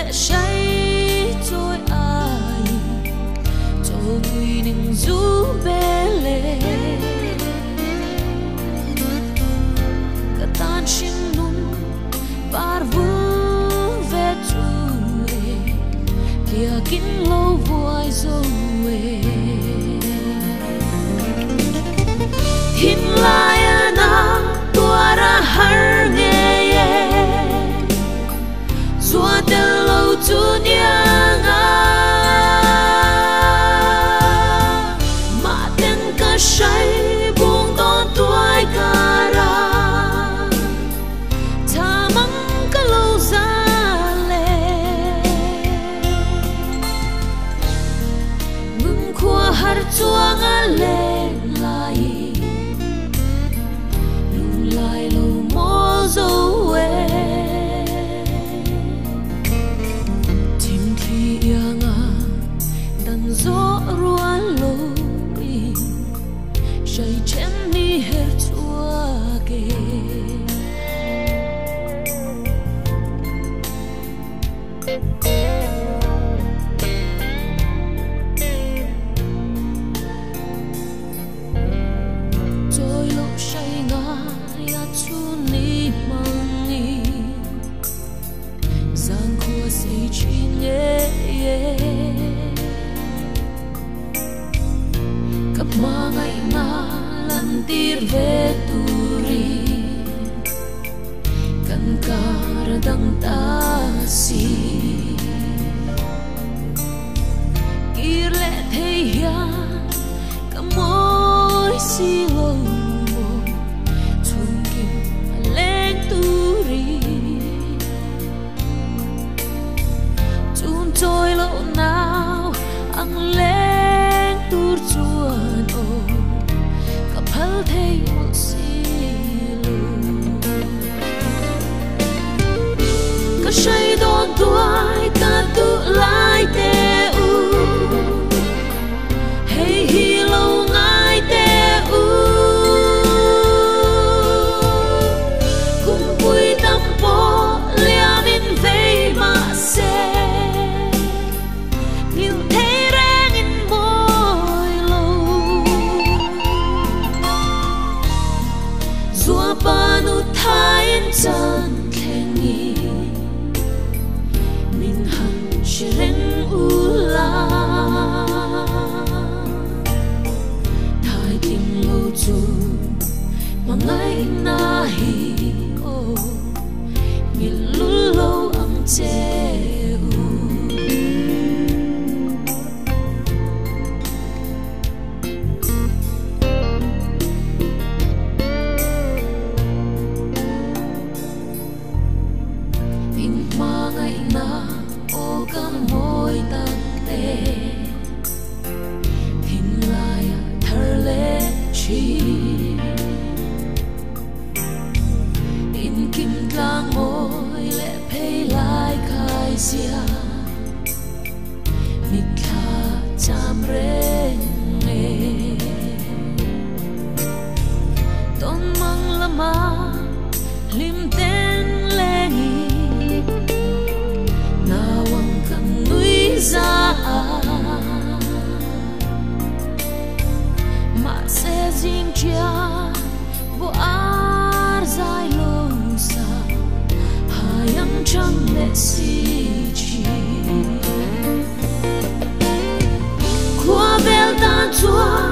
lệ say trôi ai cho tùy ninh du bê lệ cả tan xin nung bar vu về chuối kia kín lâu vui rồi hin lai ana tua ra har nghe zua del lâu tu niang mà tên ca say buông đón tuổi ca ra tha mong ca lâu ra lệ ngừng khua har chuang a lệ lại lung lại lâu mô dấu về tìm thi yang a đàn gió ruan lâu say chém ni her chua kê trôi lộ say ngã ya chu ni mang ni giang khua say chi nhé cặp ma ngày na lần tir về turi kan kar dang ta si ir le thei ya ka moi si lo chung kim leng turi chun trôi lộ nào ang leng tur chuan o hal thei một silu ka say don tuai ka tu lai te u hey hi lâu ngai te u cùng vui tâm po lia min vei ma se nhiều thế rang in môi lâu zua panu thain chan khengi min han chireng ula thai ting lo chu mangai na hi o mi lu lo ang che môi tang tê hình lại thở lệ chi in kim tlang môi lệ phê lại khai xia mít kha cham reng nghe ton mang lama lim tên lengi nawang kan nuôi ra mà sẽ riêng chia vô ar dài lâu xa hai ang trăng lệ si chi qua bel ta chúa